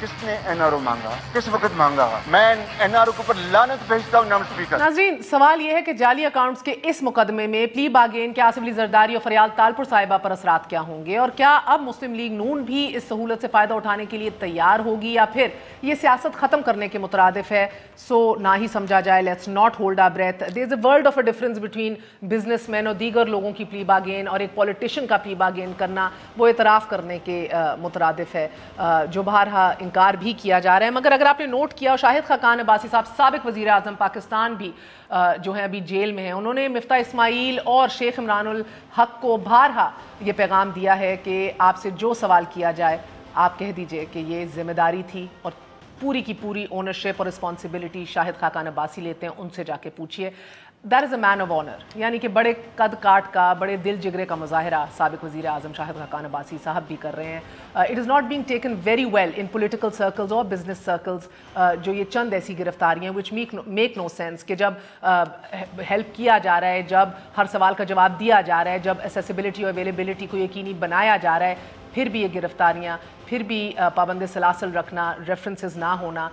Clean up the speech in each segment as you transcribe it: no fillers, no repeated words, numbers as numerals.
کس نے N R O مانگا, کس وقت مانگا؟ میں این آر او کے اوپر لعنت بھیجتا ہوں. نام اسپیکر. ناظرین, سوال یہ ہے کہ جعلی اکاؤنٹس کے اس مقدمے میں پلی باگین کے آصف علی زرداری اور فریال تالپور صاحبہ پر اثرات کیا ہوں گے, اور کیا اب مسلم لیگ نون بھی اس سہولت سے فائدہ اٹھانے کے لیے تیار ہوگی, یا پھر یہ سیاست ختم کرنے کے مترادف ہے؟ سو نہ ہی سمجھا جائے, let's not hold our breath. There is a world of a difference between businessmen اور دیگر لوگوں کی پلی باگین اور ایک پولیٹیشین کا پلی باگین کرنا, وہ اعتراف کرنے کے مترادف ہے, جو بہرحال انکار بھی کیا جا رہا ہے. مگر اگر آپ نے نوٹ کیا, شاہد خاقان عباسی صاحب سابق وزیر اعظم پاکستان بھی جو ہیں ابھی جیل میں ہیں, انہوں نے مفتاح اسماعیل اور شیخ عمران الحق کو بہرحال یہ پیغام دیا ہے کہ آپ سے جو سوال کیا جائے آپ کہہ دیجئے کہ یہ ذمہ داری تھی, اور پوری کی پوری اونرشپ اور رسپانسبلٹی شاہد خاقان عباسی لیتے ہیں, ان سے جا کے پوچھئے. That is a man of honour, یعنی کہ بڑے قد کاٹ کا, بڑے دل جگرے کا مظاہرہ سابق وزیر اعظم شاہد خاقان عباسی صاحب بھی کر رہے ہیں. It is not being taken very well in political circles اور بزنس سرکلز, جو یہ چند ایسی گرفتاریاں وچ میک نو سینس, کہ جب ہیلپ کیا جا رہا ہے, جب ہر سوال کا جواب دیا جا رہا ہے, جب ایسیسیبلٹی اور اویلیبلٹی کو یقینی بنایا جا رہا ہے, پھر بھی یہ گرفتاریاں, پھر بھی پابند سلاسل رکھنا, ریفرنسز نہ ہونا.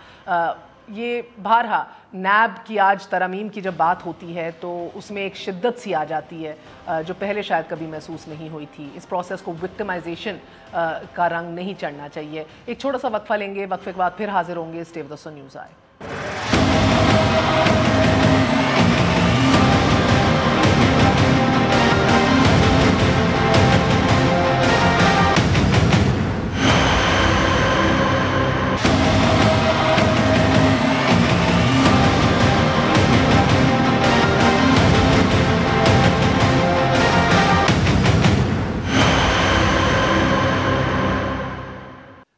یہ بہرحال نیب کی آج ترامیم کی جب بات ہوتی ہے تو اس میں ایک شدت سی آ جاتی ہے جو پہلے شاید کبھی محسوس نہیں ہوئی تھی. اس پروسیس کو وکٹمائزیشن کا رنگ نہیں چڑھنا چاہیے. ایک چھوٹا سا وقفہ لیں گے, وقفے کے بعد پھر حاضر ہوں گے. Stay with us on news I.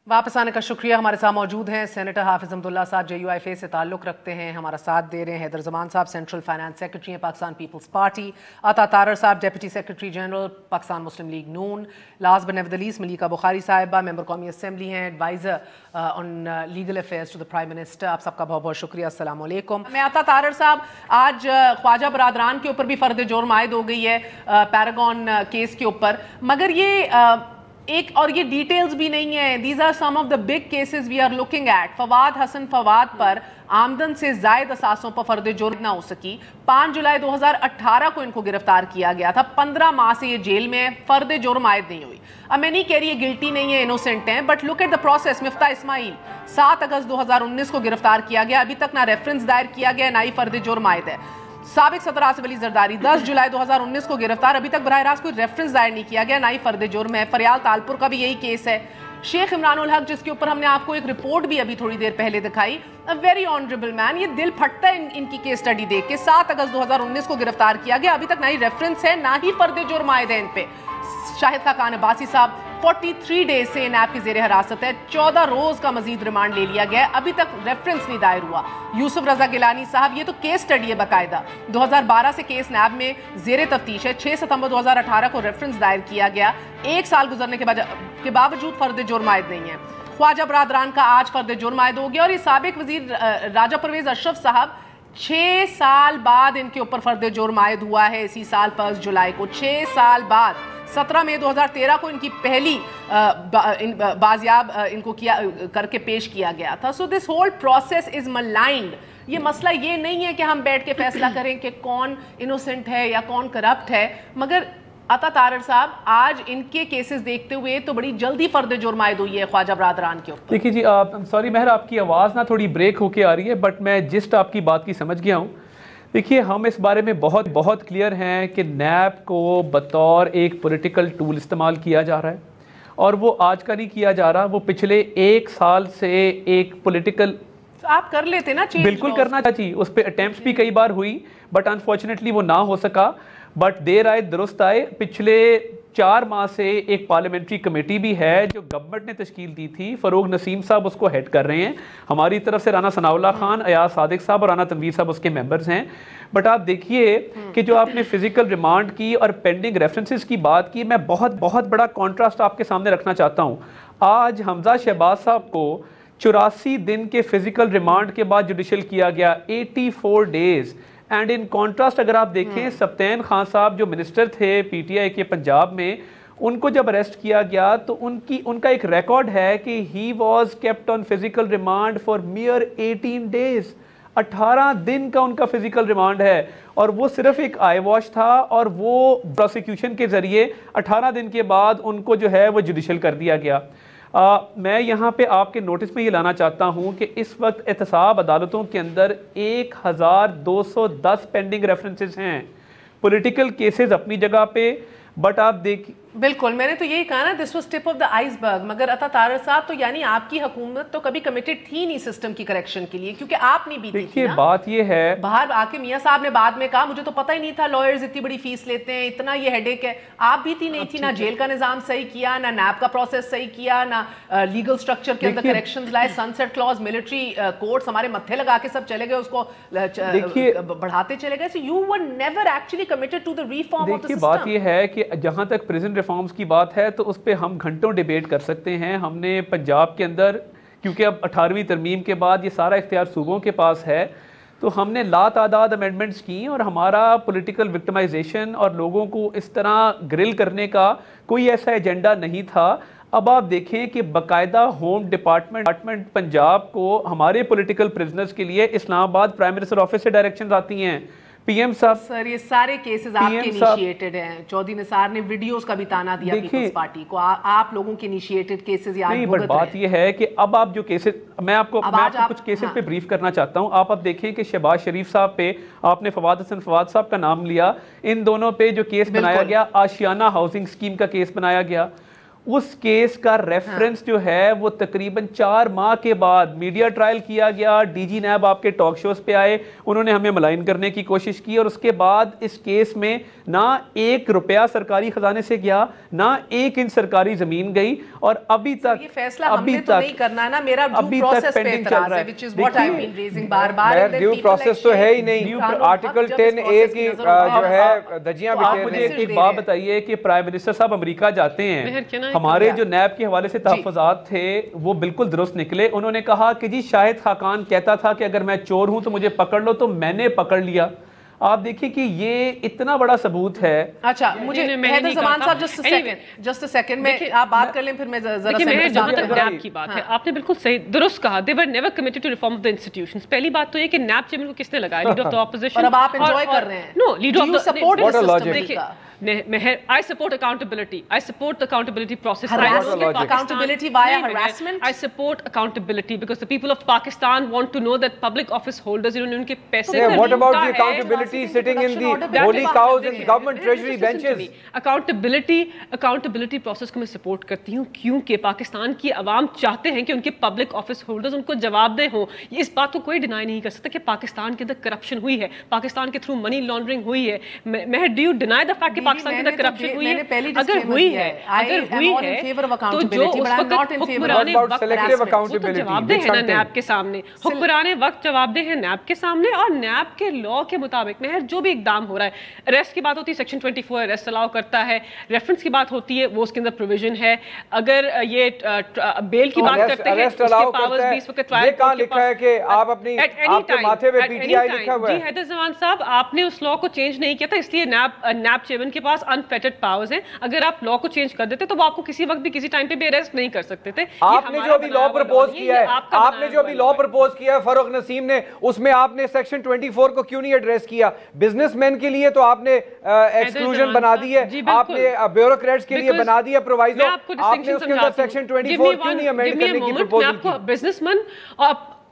واپس آنے کا شکریہ. ہمارے ساتھ موجود ہیں سینیٹر حافظ حمداللہ صاحب, جے یو آئی فے سے تعلق رکھتے ہیں, ہمارا ساتھ دے رہے ہیں. حیدر زمان صاحب سینٹرل فائنانس سیکرٹری ہیں پاکستان پیپلز پارٹی. عطا تارڑ صاحب deputy secretary general Pakistan Muslim League Noon. Last but not the least Malika Bukhari صاحبہ ممبر قومی اسمبلی ہیں, adviser on legal affairs to the prime minister. آپ سب کا بہت بہت شکریہ. السلام علیکم. میں عطا تارڑ صاحب, آج خواجہ برادران کے اوپر بھی فرد جرم عائد ہو گئی ہے پیراگون کیس کے اوپر, مگر یہ ایک اور یہ ڈیٹیلز بھی نہیں ہیں. These are some of the big cases we are looking at. Fawad Hasan Fawad پر آمدن سے زائد اثاثوں پر فرد جرم نہ ہو سکی. 5 جولائی 2018 کو ان کو گرفتار کیا گیا تھا. 15 ماہ سے یہ جیل میں, فرد جرم عائد نہیں ہوئی. اب میں نہیں کہہ رہی یہ گلٹی نہیں ہے, انوسنٹ ہیں, but look at the process. Miftah Ismail 7 اگست 2019 کو گرفتار کیا گیا, ابھی تک نہ ریفرنس دائر کیا گیا نہ ہی فرد جرم عائد ہے. سابق صدر آصف علی زرداری 10 جولائی 2019 کو گرفتار, ابھی تک براہ راست کوئی ریفرنس دائر نہیں کیا گیا, نہ ہی فرد جرم ہے. فریال تالپور کا بھی یہی کیس ہے. شیخ عمران الحق, جس کے اوپر ہم نے آپ کو ایک رپورٹ بھی ابھی تھوڑی دیر پہلے دکھائی, ویری آنریبل مین, یہ دل پھٹتا ہے ان کی کیس سٹڈی دیکھ کے. 7 اگست 2019 کو گرفتار کیا گیا, ابھی تک نہ ہی ریفرنس ہے نہ ہی فرد جرم عائد ہے ان پہ. شاہد خاقان عباسی صاحب 43 ڈیز سے نیب کی زیر حراست ہے, 14 روز کا مزید ریمانڈ لے لیا گیا ہے, ابھی تک ریفرنس نہیں دائر ہوا. یوسف رضا گیلانی صاحب, یہ تو کیس سٹڈی ہے باقاعدہ, 2012 سے کیس نیب میں زیر تفتیش ہے. 6 ستمبر 2018 کو ریفرنس دائر کیا گیا, 1 سال گزرنے کے باوجود فرد جرم عائد نہیں ہے. خواجہ برادران کا آج فرد جرم عائد ہو گیا, اور یہ سابق وزیر راجہ پرویز اشرف صاحب 6 سال بعد ان کے اوپر فرد جرم عائد ہوا ہے, اسی سال 5 جولائی کو. 6 سال بعد 17 مئی 2013 کو ان کی پہلی بازیاب ان کو کر کے پیش کیا گیا تھا. سو دس ہول پروسیس از ملائنڈ. یہ مسئلہ یہ نہیں ہے کہ ہم بیٹھ کے فیصلہ کریں کہ کون انوسنٹ ہے یا کون کرپٹ ہے, مگر عطا تارڑ صاحب آج ان کے کیسز دیکھتے ہوئے تو بڑی جلدی فرد جرم عائد ہوئی ہے خواجہ برادران کے اوپر. دیکھیے جی, سوری مہر, آپ کی آواز نہ تھوڑی بریک ہو کے آ رہی ہے, بٹ میں جسٹ آپ کی بات کی سمجھ گیا ہوں. دیکھیے, ہم اس بارے میں بہت کلیئر ہیں کہ نیب کو بطور ایک پولیٹیکل ٹول استعمال کیا جا رہا ہے, اور وہ آج کا نہیں کیا جا رہا, وہ پچھلے 1 سال سے ایک پولیٹیکل آپ کر لیتے نا چینج. بالکل کرنا چاہیے, اس پہ اٹیمپٹس بھی کئی بار ہوئی, بٹ انفارچونیٹلی وہ نہ ہو سکا. بٹ دیر آئے درست آئے. پچھلے 4 ماہ سے ایک پارلیمنٹری کمیٹی بھی ہے جو گورنمنٹ نے تشکیل دی تھی, فروغ نسیم صاحب اس کو ہیڈ کر رہے ہیں. ہماری طرف سے رانا ثناء اللہ خان, ایاز صادق صاحب اور رانا تنویر صاحب اس کے ممبرز ہیں. بٹ آپ دیکھیے کہ جو آپ نے فزیکل ریمانڈ کی اور پینڈنگ ریفرنسز کی بات کی, میں بہت بڑا کانٹراسٹ آپ کے سامنے رکھنا چاہتا ہوں. آج حمزہ شہباز صاحب کو 84 دن کے فزیکل ریمانڈ کے بعد جوڈیشل کیا گیا, 84 ڈیز. اینڈ ان کانٹراسٹ اگر آپ دیکھیں, سبطین خان صاحب جو منسٹر تھے پی ٹی آئی کے پنجاب میں, ان کو جب اریسٹ کیا گیا تو ان کا ایک ریکارڈ ہے کہ he was kept on physical remand for mere 18 days. 18 دن کا ان کا فزیکل ریمانڈ ہے, اور وہ صرف ایک آئی واش تھا, اور وہ پروسیکیوشن کے ذریعے 18 دن کے بعد ان کو جو ہے وہ جوڈیشل کر دیا گیا. میں یہاں پہ آپ کے نوٹس میں یہ لانا چاہتا ہوں کہ اس وقت احتساب عدالتوں کے اندر 1210 پینڈنگ ریفرنسز ہیں. پولیٹیکل کیسز اپنی جگہ پہ, بٹ آپ دیکھیں بالکل, میں نے تو یہی کہا نا, this was tip of the ice برگ. مگر عطا طاہر صاحب, تو یعنی آپ کی حکومت تو کبھی کمیٹڈ تھی نہیں سسٹم کی کریکشن کے لیے, کیونکہ آپ نہیں بیتی تھی نا. بات یہ ہے, باہر آ کے میاں صاحب نے بعد میں کہا مجھے تو پتہ ہی نہیں تھا لائرز اتنی بڑی فیس لیتے ہیں, اتنا یہ ہیڈ ایک ہے. آپ بیتی نہیں تھی, نہ جیل کا نظام صحیح کیا, نہ نیب کا پروسیس صحیح کیا, نہ لیگل سٹرکچر کے اندر کریکشنز لائے, سنسیٹ کلوز, ملٹری کورٹس ہمارے متھے لگا کے سب چلے گئے, اس کو بڑھاتے چلے گئے. So you were never actually committed to the reform of the system. بات یہ ہے کہ جہاں تک پریزن ریفارمز کی بات ہے تو اس پہ ہم گھنٹوں ڈیبیٹ کر سکتے ہیں. ہم نے پنجاب کے اندر, کیونکہ اب 18ویں ترمیم کے بعد یہ سارا اختیار صوبوں کے پاس ہے, تو ہم نے لا تعداد امینڈمنٹس کی, اور ہمارا پولیٹیکل وکٹمائزیشن اور لوگوں کو اس طرح گرل کرنے کا کوئی ایسا ایجنڈا نہیں تھا. اب آپ دیکھیں کہ باقاعدہ ہوم ڈپارٹمنٹ پنجاب کو ہمارے پولیٹیکل پرزنرز کے لیے اسلام آباد پرائم منسٹر آفس سے ڈائریکشنز آتی ہیں. پی ایم صاحب, سر یہ سارے کیسز آپ کے انیشیٹڈ ہیں. چودھری نثار نے ویڈیوز کا بھی تانا دیا پیپلز پارٹی کو, آپ لوگوں کے انیشیٹڈ کیسز یاد نہیں, بٹ بات یہ ہے کہ اب آپ جو کیسز, میں آپ کو کچھ کیسز پہ بریف کرنا چاہتا ہوں. آپ اب دیکھیں کہ شہباز شریف صاحب پہ آپ نے فواد حسن فواد صاحب کا نام لیا, ان دونوں پہ جو کیس بنایا گیا, آشیانہ ہاؤسنگ اسکیم کا کیس بنایا گیا, اس کیس کا ریفرنس جو ہے وہ تقریباً 4 ماہ کے بعد میڈیا ٹرائل کیا گیا. ڈی جی نیب آپ کے ٹاک شوز پہ آئے, انہوں نے ہمیں ملائن کرنے کی کوشش کی, اور اس کے بعد اس کیس میں نہ 1 روپیہ سرکاری خزانے سے گیا, نہ 1 انچ سرکاری زمین گئی, اور ابھی تک یہ فیصلہ ہم نے تو نہیں کرنا نا. میرا ڈیو پروسیس پہ اعتراض ہے, which is what I've been raising bar bar. Due process تو ہے ہی نہیں. آرٹیکل 10A کی جو ہے دھجیاں آپ مجھے ایک بات بتائیے کہ پرائم منسٹر صاحب امریکہ جاتے ہیں, ہمارے جو نیب کے حوالے سے تحفظات تھے وہ بالکل درست نکلے. انہوں نے کہا کہ جی شاہد خاقان کہتا تھا کہ اگر میں چور ہوں تو مجھے پکڑ لو, تو میں نے پکڑ لیا. آپ دیکھیں کہ یہ اتنا بڑا ثبوت ہے. اچھا, مجھے حیدر زمان صاحب جسٹ اے سیکنڈ میں آپ بات کر لیں, پھر میں ذرا سے جہاں تک نیب کی بات ہے, آپ نے بالکل صحیح درست کہا, they were never committed to reform of the institutions. پہلی بات تو یہ کہ نیب چیئرمین کو کس نے لگایا, لیڈر آف the opposition, اور اب آپ انجوائے کر رہے ہیں. No, leader of the support the system. دیکھیں I support accountability. I support the accountability process. Accountability via harassment. I support accountability because the people of Pakistan want to know that public office holders, انہوں نے ان کے پیسے کو What about the accountability sitting in the holy cows and government treasury benches? Accountability process کو میں support کرتی ہوں, کیونکہ پاکستان کی عوام چاہتے ہیں کہ ان کے پبلک آفس ہولڈرز ان کو جواب دہ ہوں. اس بات کو کوئی ڈینائی نہیں کر سکتا کہ پاکستان کے اندر کرپشن ہوئی ہے, پاکستان کے تھرو منی لانڈرنگ ہوئی ہے. مہر, do you deny the fact کہ پاکستان کے اندر کرپشن ہوئی ہے؟ اگر ہوئی ہے تو جو اس وقت حکمران وقت جواب دہ ہے نا نیب کے سامنے, حکمران وقت جواب دہ ہے نیب کے سامنے, اور نیب کے لا کے مطابق مہر جو بھی اقدام ہو رہا ہے, اریسٹ کی بات ہوتی ہے سیکشن 24 اریسٹ الاؤ کرتا ہے, ریفرنس کی بات ہوتی ہے وہ اس کے اندر پروویژن ہے, اگر یہ بیل کی بات کرتے ہیں اس کے پاورز بھی اس وقت ٹرائل کہاں لکھا ہے کہ آپ اپنی آپ کے ماتھے پہ پی ٹی آئی لکھا ہوا ہے. جی حیدر زمان صاحب, آپ نے اس لا کو چینج نہیں کیا تھا, اس لیے نیب چیئرمین کے پاس انفیٹڈ پاورز ہیں. اگر آپ لا کو چینج کر دیتے تو وہ آپ کو کسی وقت بھی کسی ٹائم پہ بھی اریسٹ نہیں کر سکتے تھے. آپ نے جو ابھی لا پرپوز کیا ہے, آپ نے جو ابھی لا پرپوز کیا ہے فاروق نسیم نے, اس میں آپ نے سیکشن 24 کو کیوں نہیں ایڈریس کیا؟ بزنس مین کے لیے تو آپ نے ایکسکلوژن بنا دی ہے, آپ نے بیوروکریٹس کے لیے بنا دی ہے پرووائزو, آپ نے اس کے اندر سیکشن 24 کیوں نہیں امینڈ کرنے کی پرپوزل کی؟ بزنس مین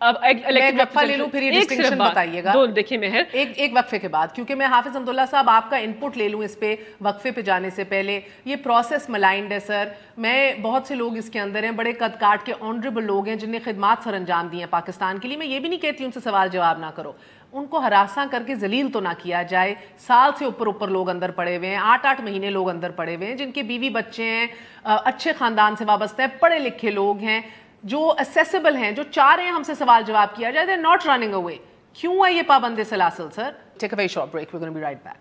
ایک وقفہ لے لوں پھر یہ ڈسٹنکشن بتائیے گا. دیکھیں مہر, ایک وقفے کے بعد, کیونکہ میں حافظ حمداللہ صاحب آپ کا انپٹ لے لوں اس پہ وقفے پہ جانے سے پہلے. یہ پروسیس ملائنڈ ہے سر. میں بہت سے لوگ اس کے اندر ہیں, بڑے قد کاٹ کے آنریبل لوگ ہیں جن نے خدمات سر انجام دی ہیں پاکستان کے لیے. میں یہ بھی نہیں کہتی ان سے سوال جواب نہ کرو, ان کو ہراساں کر کے ذلیل تو نہ کیا جائے. سال سے اوپر لوگ اندر پڑے ہوئے ہیں, 8 مہینے لوگ اندر پڑے ہوئے ہیں, جن کے بیوی بچے ہیں, اچھے خاندان سے وابستہ ہیں, پڑھے لکھے لوگ ہیں, جو اسیسیبل ہیں, جو چاہ رہے ہیں ہم سے سوال جواب کیا جائے. they're not running away. کیوں ہے یہ پابند سلاسل سر؟ Take a very short break. We're going to be right back.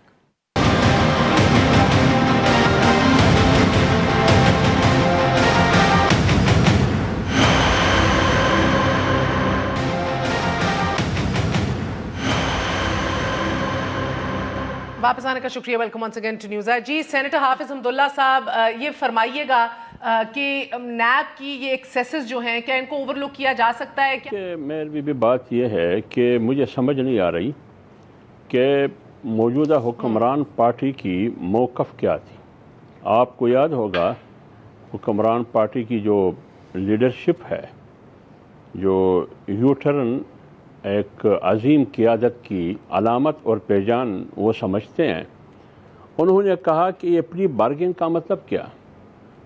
واپس آنے کا شکریہ. Welcome once again to News Eye. جی سینیٹر حافظ حمداللہ صاحب, یہ فرمائیے گا کہ نیب کی یہ ایکسیسز جو ہیں کیا ان کو اوور لک کیا جا سکتا ہے؟ کہ میری بھی بات یہ ہے کہ مجھے سمجھ نہیں آ رہی کہ موجودہ حکمران پارٹی کی موقف کیا تھی. آپ کو یاد ہوگا حکمران پارٹی کی جو لیڈرشپ ہے, جو یو ٹرن ایک عظیم قیادت کی علامت اور پہچان وہ سمجھتے ہیں, انہوں نے کہا کہ یہ پلی بارگنگ کا مطلب کیا؟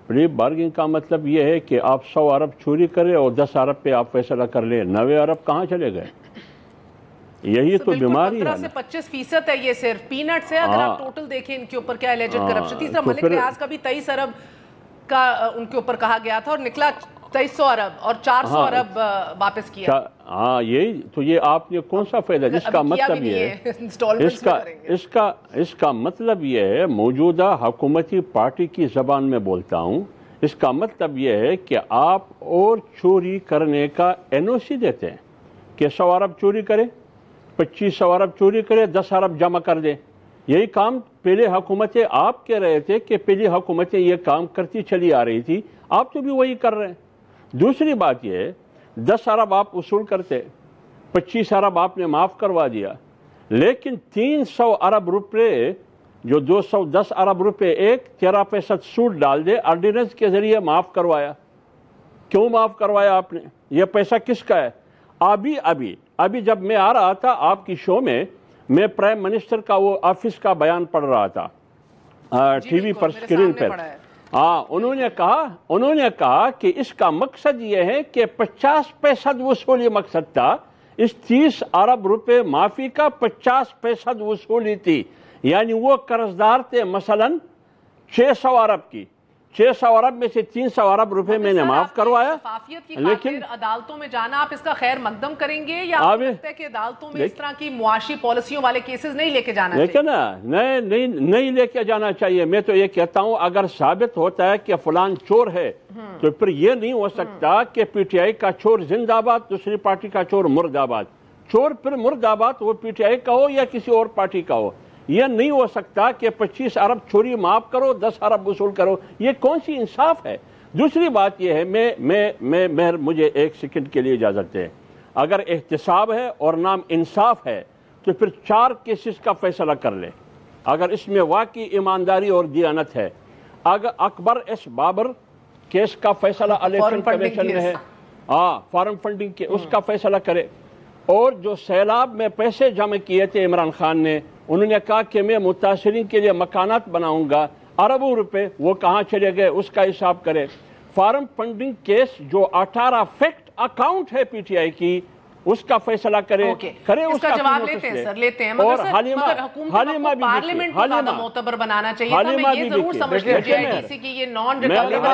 پلی بارگنگ کا مطلب یہ ہے کہ آپ 100 ارب چوری کریں اور 10 ارب پہ آپ فیصلہ کر لیں. 90 ارب کہاں چلے گئے؟ یہی تو بیماری ہے. 15 سے 25% ہے, یہ صرف پینٹس ہے اگر آپ ٹوٹل دیکھیں ان کے اوپر کیا ایلیجڈ کرپشن. تیسرا ملک ریاض کا بھی 23 ارب کا ان کے اوپر کہا گیا تھا اور نکلا 2300 ارب اور 400 ارب واپس کیا. ہاں یہی تو, یہ آپ نے کون سا فائدہ؟ اس کا مطلب یہ ہے, اس کا مطلب یہ ہے, موجودہ حکومتی پارٹی کی زبان میں بولتا ہوں, اس کا مطلب یہ ہے کہ آپ اور چوری کرنے کا این او سی دیتے ہیں کہ 100 ارب چوری کریں, 2500 ارب چوری کریں, 10 ارب جمع کر دیں. یہی کام پہلے حکومتیں آپ کہہ رہے تھے کہ پہلی حکومتیں یہ کام کرتی چلی آ رہی تھی, آپ تو بھی وہی کر رہے ہیں. دوسری بات یہ ہے 10 ارب آپ وصول کرتے, 25 ارب آپ نے معاف کروا دیا, لیکن 300 ارب روپے جو 210 ارب روپے ایک 13% سود ڈال دے, آرڈیننس کے ذریعے معاف کروایا. کیوں معاف کروایا آپ نے؟ یہ پیسہ کس کا ہے؟ ابھی جب میں آ رہا تھا آپ کی شو میں پرائم منسٹر کا وہ آفس کا بیان پڑھ رہا تھا ٹی وی پر اسکرین پر. انہوں نے کہا کہ اس کا مقصد یہ ہے کہ 50% وصولی مقصد تھا. اس 30 ارب روپے معافی کا 50% وصولی تھی, یعنی وہ قرضدار تھے مثلا 600 ارب کی, 600 ارب میں سے 300 ارب روپے میں نے معاف کروایا. لیکن عدالتوں میں جانا آپ اس کا خیر مقدم کریں گے یا آپ لگتا ہے کہ عدالتوں میں اس طرح کی معاشی پالیسیوں والے کیسز نہیں لے کے جانا چاہیے؟ لیکن نہیں لے کے جانا چاہیے. میں تو یہ کہتا ہوں اگر ثابت ہوتا ہے کہ فلان چور ہے تو پھر یہ نہیں ہو سکتا کہ پی ٹی آئی کا چور زندہ آباد, دوسری پارٹی کا چور مرد آباد. چور پھر مرد آباد وہ پی ٹی آئی کا ہو یا کسی اور پارٹی کا ہو. یہ نہیں ہو سکتا کہ 25 ارب چوری معاف کرو, 10 ارب وصول کرو. یہ کون سی انصاف ہے؟ دوسری بات یہ ہے, مجھے 1 سیکنڈ کے لیے اجازت دیں. اگر احتساب ہے اور نام انصاف ہے تو پھر 4 کیسز کا فیصلہ کر لے. اگر اس میں واقعی ایمانداری اور دیانت ہے, اگر اکبر ایس بابر کیس کا فیصلہ الیکشن کمیشن میں ہے, فارم فنڈنگ کے, اس کا فیصلہ کرے. اور جو سیلاب میں پیسے جمع کیے تھے عمران خان نے, انہوں نے کہا کہ میں متاثرین کے لیے مکانات بناؤں گا, اربوں روپے وہ کہاں چلے گئے اس کا حساب کرے. فارم فنڈنگ کیس جو 18 فیکٹ اکاؤنٹ ہے پی ٹی آئی کی, اس کا فیصلہ کرے. اس کا جواب لیتے ہیں سر, لیتے ہیں. مگر حکومت کو پارلیمنٹ کو زیادہ معتبر بنانا چاہیے. میں یہ ضرور سمجھتی ہوں جی آئی ڈی سی کی یہ نان ریکوریبل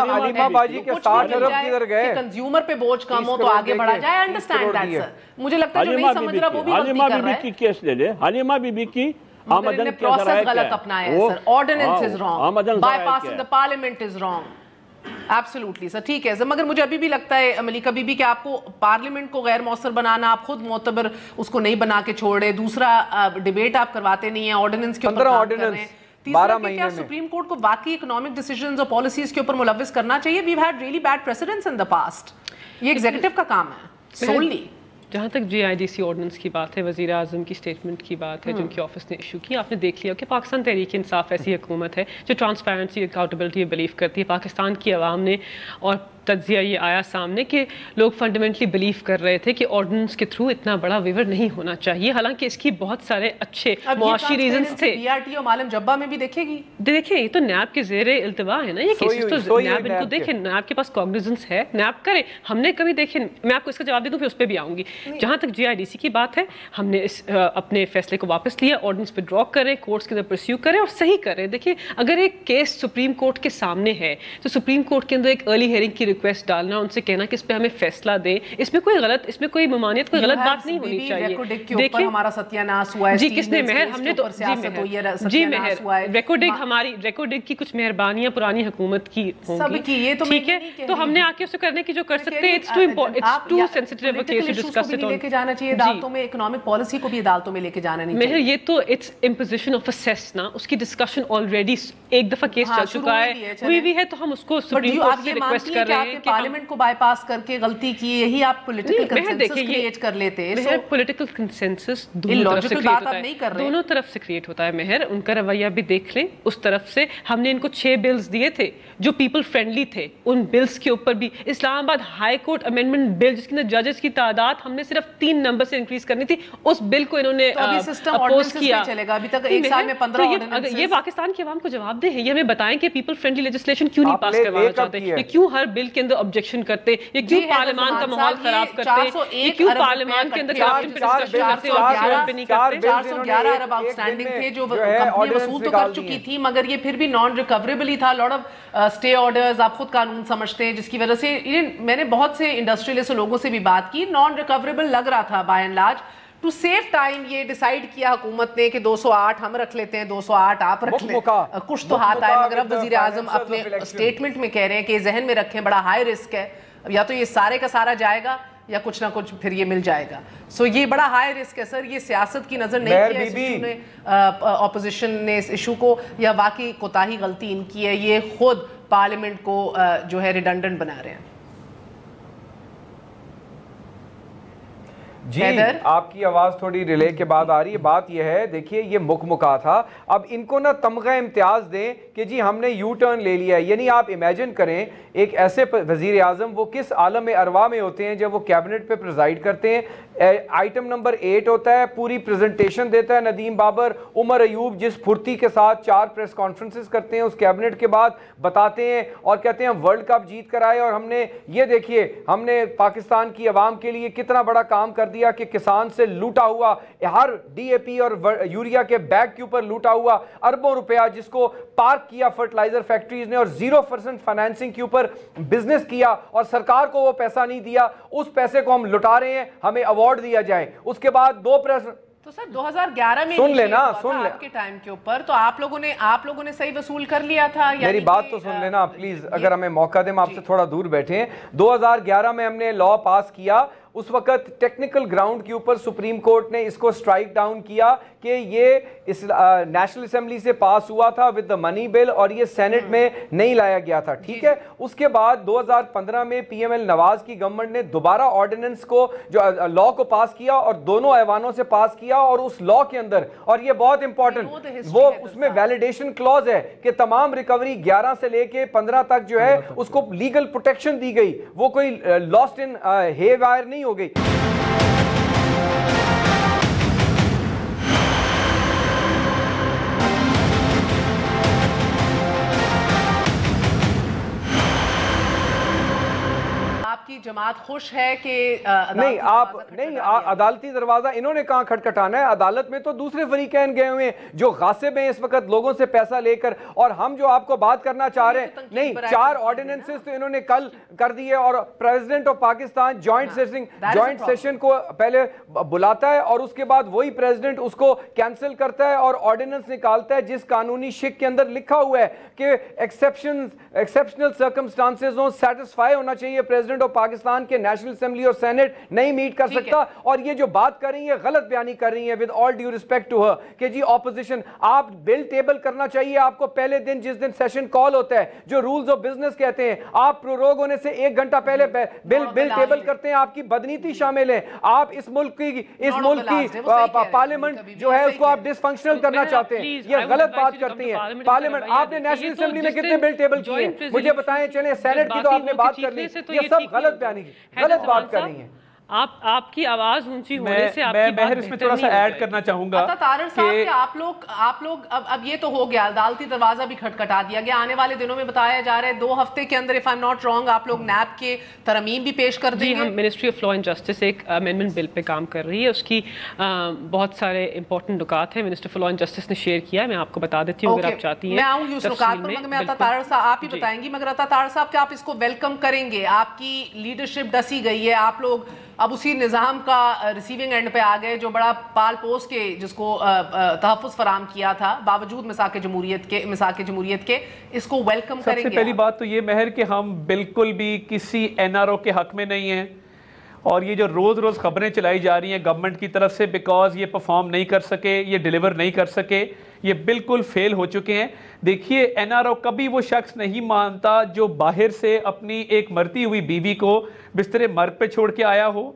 ہے, کنزیومر پہ بوجھ کم ہو تو آگے بڑھا جائے. I understand that sir. مجھے لگتا ہے جو نہیں سمجھ رہا وہ بھی غلطی کر رہا ہے. کی کیس لے لے, حلیمہ بی بی کی آمدن کے ذرائع پروسیس غلط اپنایا ہے sir. Ordinance is wrong, bypassing the parliament is wrong. Absolutely sir, ٹھیک ہے. مگر مجھے ابھی بھی لگتا ہے ملیکہ بی بی کہ آپ کو پارلیمنٹ کو غیر مؤثر بنانا, آپ خود معتبر اس کو نہیں بنا کے چھوڑ رہے. دوسرا ڈیبیٹ آپ کرواتے نہیں ہیں, آرڈیننس کے اوپر کام کر رہے ہیں. تیسرا کہ کیا سپریم کورٹ کو واقعی اکنامک ڈیسیژنز اور پالیسیز کے اوپر ملوث کرنا چاہیے؟ We've had really bad precedents in the past. یہ ایگزیکٹو کا کام ہے سوللی. جہاں تک جی آئی ڈی سی آرڈیننس کی بات ہے, وزیر اعظم کی سٹیٹمنٹ کی بات ہے جو ان کی آفس نے ایشو کی, آپ نے دیکھ لیا کہ پاکستان تحریک انصاف ایسی حکومت ہے جو ٹرانسپیرنسی اکاؤنٹیبلٹی بلیو کرتی ہے. پاکستان کی عوام نے اور تجزیہ یہ آیا سامنے کہ لوگ فنڈامنٹلی بلیو کر رہے تھے کہ آرڈیننس کے تھرو اتنا بڑا ویور نہیں ہونا چاہیے, حالانکہ اس کی بہت سارے اچھے معاشی ریزنز تھے. بی آر ٹی اور معلم جبہ میں بھی دیکھے گی, دیکھیں یہ تو نیب کے زیر التوا ہے نا یہ کیسز, تو نیب ان کو دیکھیں, نیب کے پاس کاگنیزنس ہے, نیب کرے. ہم نے کبھی دیکھیں, میں آپ کو اس کا جواب دے دوں پھر اس پہ بھی آؤں گی. جہاں تک جی آئی ڈی سی کی بات ہے, ہم نے اپنے فیصلے کو واپس لیا, آرڈیننس پہ ڈرا کریں, کورٹس کے اندر پرسیو کریں اور صحیح کریں. دیکھیں اگر ایک کیس سپریم کورٹ کے سامنے ہے تو سپریم کورٹ کے اندر ایک ارلی ہیئرنگ کی ریکویسٹ ڈالنا, ان سے کہنا کہ اس پہ ہمیں فیصلہ دیں, اس میں کوئی غلط, اس میں کوئی ممانعت, کوئی غلط بات نہیں ہونی چاہیے. دیکھیں ہمارا ستیاناس ہوا ہے جی, کس نے مہر, ہم نے تو جی مہر ریکارڈنگ, ہماری ریکارڈنگ کی کچھ مہربانیاں پرانی حکومت کی ہوں گی, ٹھیک ہے, تو ہم نے آ کے اسے کرنے کی جو کر سکتے ہیں, it's too sensitive a case to discuss it. لے کے جانا چاہیے عدالتوں میں, اکنامک پالیسی کو بھی عدالتوں میں لے کے جانا نہیں چاہیے. مہر یہ تو اٹس امپوزیشن آف اے سیس نا, اس کی ڈسکشن آلریڈی ایک دفعہ کیس چل چکا ہے, ہوئی بھی ہے, تو ہم اس کو سپریم کورٹ سے ریکویسٹ کر رہے ہیں کہ پارلیمنٹ کو بائی پاس کر کے غلطی کی, یہی آپ پولیٹیکل کنسنسس کریٹ کر لیتے ہیں. مہر پولیٹیکل کنسنسس دونوں طرف سے کریٹ ہوتا ہے, دونوں طرف سے کریٹ ہوتا ہے. مہر ان کا رویہ بھی دیکھ لیں, اس طرف سے ہم نے ان کو 6 بلز دیے تھے جو پیپل فرینڈلی تھے, ان بلز کے اوپر بھی اسلام آباد ہائی کورٹ امینڈمنٹ بل جس کے اندر ججز کی تعداد ہم نے صرف 3 نمبر سے انکریز کرنی تھی, اس بل کو انہوں نے اپوز کیا. چلے گا ابھی تک ایک سال میں 15 آرڈیننسز. یہ پاکستان کی عوام کو جواب دے ہیں, یہ ہمیں بتائیں کہ پیپل فرینڈلی لیجسلیشن کیوں نہیں پاس کروانا چاہتے, یہ کیوں ہر بل کے اندر آبجیکشن کرتے, یہ کیوں پارلیمان کا ماحول خراب کرتے, یہ کیوں پارلیمان کے اندر کرپشن پہ ڈسکشن کرتے اور کیوں پہ نہیں کرتے. 411 ارب آؤٹ اسٹینڈنگ تھے جو کمپنی وصول تو کر چکی تھی, مگر یہ پھر بھی نان ریکوریبل ہی تھا. لاٹ آف اسٹے آرڈرز, آپ خود قانون سمجھتے ہیں, جس کی وجہ سے میں نے بہت سے انڈسٹریلسٹ لوگوں سے بھی بات کی, نان ریکوریبل لگ رہا تھا by and large. To save time یہ ڈیسائیڈ کیا حکومت نے کہ 208 ہم رکھ لیتے ہیں, 208 آپ رکھ لیں, کچھ تو ہاتھ آئے. مگر اب وزیر اعظم اپنے اسٹیٹمنٹ میں کہہ رہے ہیں کہ ذہن میں رکھیں بڑا ہائی رسک ہے, یا تو یہ سارے کا سارا جائے گا یا کچھ نہ کچھ پھر یہ مل جائے گا. سو یہ بڑا ہائی رسک ہے سر, یہ سیاست کی نظر نہیں کیا اس ایشو نے, اپوزیشن نے اس ایشو کو, یا واقعی کوتاہی غلطی ان کی ہے, یہ خود پارلیمنٹ کو جو ہے ریڈنڈنٹ بنا رہے ہیں. جی آپ کی آواز تھوڑی ریلے کے بعد آ رہی ہے. بات یہ ہے, دیکھیے یہ مکمکا تھا, اب ان کو نہ تمغہ امتیاز دیں کہ جی ہم نے یو ٹرن لے لیا ہے. یعنی آپ امیجن کریں ایک ایسے وزیر اعظم وہ کس عالم ارواح میں ہوتے ہیں جب وہ کیبنٹ پہ پریزائڈ کرتے ہیں. آئٹم نمبر 8 ہوتا ہے, پوری پریزنٹیشن دیتا ہے ندیم بابر, عمر ایوب جس پھرتی کے ساتھ 4 پریس کانفرنسز کرتے ہیں اس کیبنٹ کے بعد, بتاتے ہیں اور کہتے ہیں ورلڈ کپ جیت کر آئے, اور ہم نے یہ دیکھیے ہم نے پاکستان کی عوام کے لیے کتنا بڑا کام کر دیا کہ کسان سے لوٹا ہوا ہر ڈی اے پی اور یوریا کے بیگ کے اوپر لوٹا ہوا اربوں روپیہ جس کو پارک کیا فرٹیلائزر فیکٹریز نے, اور 0% فائنینسنگ کے اوپر بزنس کیا اور سرکار کو وہ پیسہ نہیں دیا, اس پیسے کو ہم لٹا رہے ہیں, ہمیں ایوارڈ دیا جائے. اس کے بعد 2 پریس تو سر 2011 میں سن لینا, سن لے آپ کے ٹائم کے اوپر تو آپ لوگوں نے صحیح وصول کر لیا تھا. میری بات تو سن لینا پلیز, اگر ہمیں موقع دیں, آپ سے تھوڑا دور بیٹھے ہیں. 2011 میں ہم نے لا پاس کیا, اس وقت ٹیکنیکل گراؤنڈ کے اوپر سپریم کورٹ نے اس کو سٹرائک ڈاؤن کیا کہ یہ نیشنل اسمبلی سے پاس ہوا تھا ود دا منی بل, اور یہ سینٹ میں نہیں لایا گیا تھا, ٹھیک ہے. اس کے بعد 2015 میں پی ایم ایل نواز کی گورنمنٹ نے دوبارہ آرڈیننس کو جو لا کو پاس کیا اور دونوں ایوانوں سے پاس کیا, اور اس لا کے اندر, اور یہ بہت امپورٹنٹ, وہ اس میں ویلیڈیشن کلوز ہے کہ تمام ریکوری 11 سے لے کے 15 تک جو ہے اس کو لیگل پروٹیکشن دی گئی, وہ کوئی لاسٹ ان ہے وائر نہیں ہو گئی. کی جماعت خوش ہے کہ نہیں آپ نہیں عدالتی دروازہ انہوں نے کہاں کھٹکھٹانا ہے, عدالت میں تو دوسرے فریقین گئے ہوئے ہیں جو غاصب ہیں اس وقت لوگوں سے پیسہ لے کر, اور ہم جو آپ کو بات کرنا چاہ رہے ہیں, نہیں 4 آرڈیننسز تو انہوں نے کل کر دیے, اور president of Pakistan joint session کو پہلے بلاتا ہے اور اس کے بعد وہی پریزیڈنٹ اس کو کینسل کرتا ہے اور آرڈیننس نکالتا ہے جس قانونی شک کے اندر لکھا ہوا ہے کہ ایکسیپشنل سرکمسٹانسز ہوں, سیٹسفائی ہونا چاہیے پریزیڈنٹ آف پاکستان کے نیشنل اسمبلی اور سینٹ نہیں میٹ کر سکتا. اور یہ جو بات کر رہی ہیں غلط بیانی کر رہی ہیں with all due respect to her کہ جی اپوزیشن, آپ بل ٹیبل کرنا چاہیے آپ کو پہلے دن جس دن سیشن کال ہوتا ہے, جو رولز آف بزنس کہتے ہیں, آپ پروروگ ہونے سے 1 گھنٹہ پہلے بل ٹیبل کرتے ہیں, آپ کی بدنیتی شامل ہے, آپ اس ملک کی پارلیمنٹ جو ہے اس کو آپ ڈس فنکشنل کرنا چاہتے ہیں, یہ غلط بات کرتی ہیں. پارلیمنٹ آپ نے نیشنل اسمبلی میں کتنے بل ٹیبل کیے ہیں مجھے بتائیں, چلیں سینٹ کی تو آپ نے بات کر لی, یہ سب غلط بیانی غلط بات کر رہی ہیں. آپ کی آواز اونچی ہونے سے آپ کی بات میں اس میں تھوڑا سا ایڈ کرنا چاہوں گا طاہر صاحب کہ آپ لوگ اب یہ تو ہو گیا، عدالتی دروازہ بھی کھٹکھٹا دیا گیا، آنے والے دنوں میں بتایا جا رہا ہے 2 ہفتے کے اندر if I'm not wrong آپ لوگ نیب کے ترمیم بھی پیش کر دیں گے؟ ہم ministry of law and justice ایک امینڈمنٹ بل پہ کام کر رہی ہے، اس کی بہت سارے امپورٹنٹ نکات ہیں minister of law and justice نے شیئر کیا ہے، میں آپ کو بتا دیتی ہوں اگر آپ چاہتی ہیں۔ میں آؤں گی اس نکات پر، مگر میں عطا طاہر صاحب آپ ہی بتائیں گی، مگر عطا طاہر صاحب کیا آپ اس کو ویلکم کریں گے؟ آپ کی لیڈرشپ ڈسی گئی ہے، آپ لوگ اب اسی نظام کا ریسیونگ اینڈ پہ آ گئے جو بڑا پال پوس کے جس کو تحفظ فراہم کیا تھا باوجود مساق جمہوریت کے، اس کو ویلکم کریں گے؟ سب سے پہلی بات تو یہ مہر کہ ہم بالکل بھی کسی NRO کے حق میں نہیں ہیں، اور یہ جو روز خبریں چلائی جا رہی ہیں گورنمنٹ کی طرف سے بیکاز یہ پرفارم نہیں کر سکے، یہ ڈیلیور نہیں کر سکے، یہ بالکل فیل ہو چکے ہیں۔ دیکھیے NRO کبھی وہ شخص نہیں مانتا جو باہر سے اپنی ایک مرتی ہوئی بیوی کو بستر مرگ پہ چھوڑ کے آیا ہو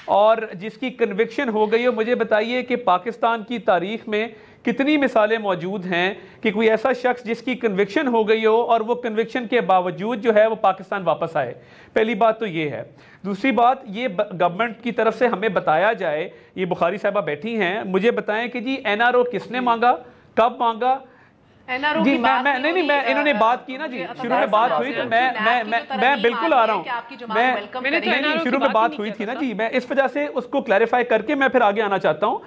اور جس کی کنوکشن ہو گئی ہو۔ مجھے بتائیے کہ پاکستان کی تاریخ میں کتنی مثالیں موجود ہیں کہ کوئی ایسا شخص جس کی کنوکشن ہو گئی ہو اور وہ کنوکشن کے باوجود جو ہے وہ پاکستان واپس آئے؟ پہلی بات تو یہ ہے۔ دوسری بات، یہ گورنمنٹ کی طرف سے ہمیں بتایا جائے، یہ بخاری صاحبہ بیٹھی ہیں، مجھے بتائیں کہ جی NRO کس نے مانگا، کب مانگا؟ جی میں انہوں نے بات کی نا جی، شروع میں بات ہوئی تو میں بالکل آ رہا ہوں، شروع میں بات ہوئی تھی نا جی، میں اس وجہ سے اس کو کلیریفائی کر کے میں پھر آگے آنا چاہتا ہوں۔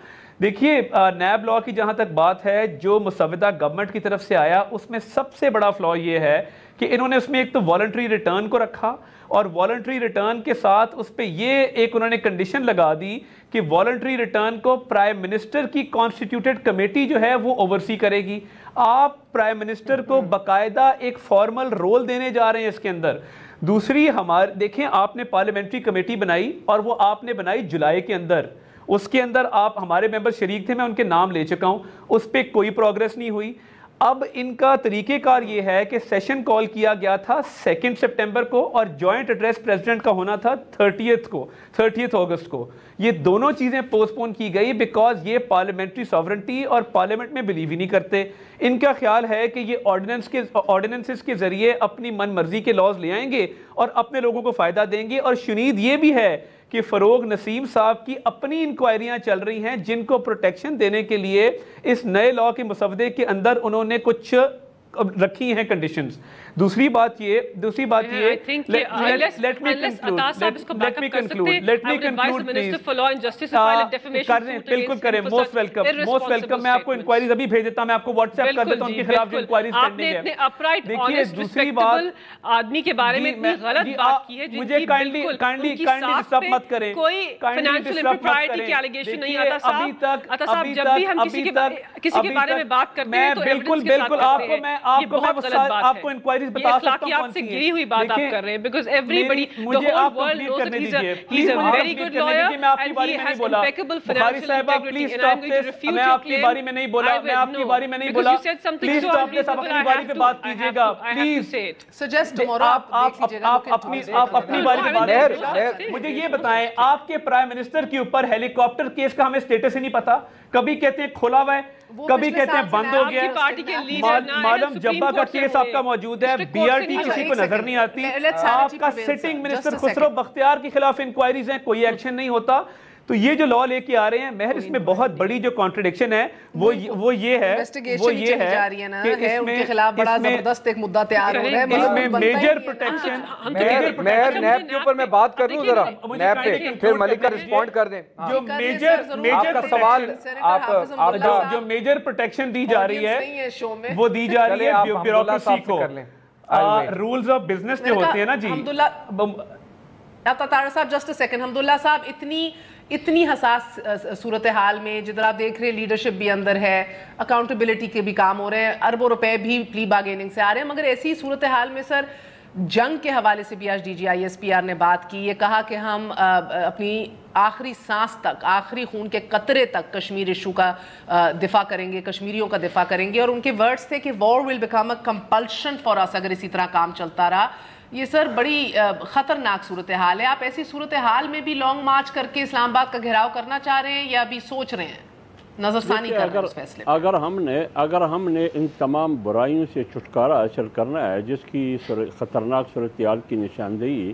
دیکھیے نیب لا کی جہاں تک بات ہے، جو مسودہ گورنمنٹ کی طرف سے آیا اس میں سب سے بڑا فلا یہ ہے کہ انہوں نے اس میں ایک تو والنٹری ریٹرن کو رکھا، اور والنٹری ریٹرن کے ساتھ اس پہ یہ ایک انہوں نے کنڈیشن لگا دی کہ والنٹری ریٹرن کو پرائم منسٹر کی کانسٹیٹیوٹڈ کمیٹی جو ہے وہ اوورسی کرے گی۔ آپ پرائم منسٹر کو باقاعدہ ایک فارمل رول دینے جا رہے ہیں اس کے اندر۔ دوسری دیکھیں آپ نے پارلیمنٹری کمیٹی بنائی اور وہ آپ نے بنائی جولائی کے اندر، اس کے اندر آپ ہمارے ممبر شریک تھے، میں ان کے نام لے چکا ہوں، اس پہ کوئی پروگریس نہیں ہوئی۔ اب ان کا طریقہ کار یہ ہے کہ سیشن کال کیا گیا تھا 2 سپٹمبر کو اور جوائنٹ ایڈریس پریزیڈنٹ کا ہونا تھا 30 اگست کو۔ یہ دونوں چیزیں پوسٹ پون کی گئی بیکاز یہ پارلیمنٹری ساورنٹی اور پارلیمنٹ میں بلیو ہی نہیں کرتے۔ ان کا خیال ہے کہ یہ آرڈیننسز کے ذریعے اپنی من مرضی کے لاز لے آئیں گے اور اپنے لوگوں کو فائدہ دیں گے۔ اور شنید یہ بھی ہے کہ فروغ نسیم صاحب کی اپنی انکوائریاں چل رہی ہیں جن کو پروٹیکشن دینے کے لیے اس نئے لا کے مسودے کے اندر انہوں نے کچھ رکھی ہیں کنڈیشنز۔ دوسری بات یہ let me conclude بالکل کریں، موسٹ ویلکم۔ میں آپ کو انکوائریز ابھی بھیج دیتا ہوں، میں آپ کو واٹس ایپ کر دیتا ہوں ان کے خلاف جو انکوائریز پینڈنگ ہے۔ دیکھیے دوسری بات، آدمی کے بارے میں اتنی غلط بات کی ہے، مجھے کائنڈلی ڈسٹرب مت کریں، کوئی فائنینشیل امپروپرائٹی کی ایلیگیشن نہیں آتا صاحب، جب بھی ہم کسی کے بارے میں بات کرتے ہیں تو ایویڈنس کے ساتھ کرتے ہیں۔ آپ کو انکوائریز بتا سکتا ہوں سے گری ہوئی بات آپ کر رہے ہیں because everybody the whole world knows that he's a very good lawyer and he has impeccable financial integrity and I'm going to refute your claim۔ میں آپ کی باری میں نہیں بولا، میں آپ کی باری میں نہیں بولا، پلیز آپ اپنی باری پہ بات کیجئے گا، پلیز سجیسٹ آپ اپنی باری پہ بات۔ مجھے یہ بتائیں آپ کے پرائم منسٹر کے اوپر ہیلی کاپٹر کیس کا ہمیں سٹیٹس ہی نہیں پتا، کبھی کہتے ہیں کھولا ہوا ہے، کبھی کہتے ہیں بند ہو گیا ہے۔ معلوم جبا کا کیس آپ کا موجود ہے، BRT کسی کو نظر نہیں آتی، آپ کا سٹنگ منسٹر خسرو بختیار کے خلاف انکوائریز ہیں، کوئی ایکشن نہیں ہوتا۔ تو یہ جو لا لے کے آ رہے ہیں مہر، اس میں بہت بڑی جو کانٹرڈکشن ہے وہ یہ ہے کہ اس میں خلاف بڑا زبردست ایک مدعا تیار ہو رہا ہے، اس میں میجر پروٹیکشن۔ مہر نیب کے اوپر میں بات کر لوں ذرا، نیب پہ پھر ملکہ رسپونڈ کر دیں۔ جو میجر سوال جو میجر پروٹیکشن دی جا رہی ہے وہ دی جا رہی ہے بیوروکریسی کو، رولز آف بزنس جو ہوتے ہیں نا جی۔ طاہر صاحب جسٹ اے سیکنڈ، حمداللہ صاحب اتنی حساس صورتحال میں جدھر آپ دیکھ رہے ہیں لیڈرشپ بھی اندر ہے، اکاؤنٹیبلٹی کے بھی کام ہو رہے ہیں، اربوں روپے بھی پلی بارگیننگ سے آ رہے ہیں، مگر ایسی صورتحال میں سر جنگ کے حوالے سے بھی آج DGISPR نے بات کی، یہ کہا کہ ہم اپنی آخری سانس تک، آخری خون کے قطرے تک کشمیر ایشو کا دفاع کریں گے، کشمیریوں کا دفاع کریں گے، اور ان کے ورڈز تھے کہ war will become a compulsion for us اگر اسی طرح کام چلتا رہا۔ یہ سر بڑی خطرناک صورتحال ہے، آپ ایسی صورتحال میں بھی لانگ مارچ کر کے اسلام آباد کا گھیراؤ کرنا چاہ رہے ہیں یا ابھی سوچ رہے ہیں، نظر ثانی کر رہے ہیں اس فیصلے پر؟ اگر ہم نے ان تمام برائیوں سے چھٹکارا حاصل کرنا ہے جس کی خطرناک صورتحال کی نشاندہی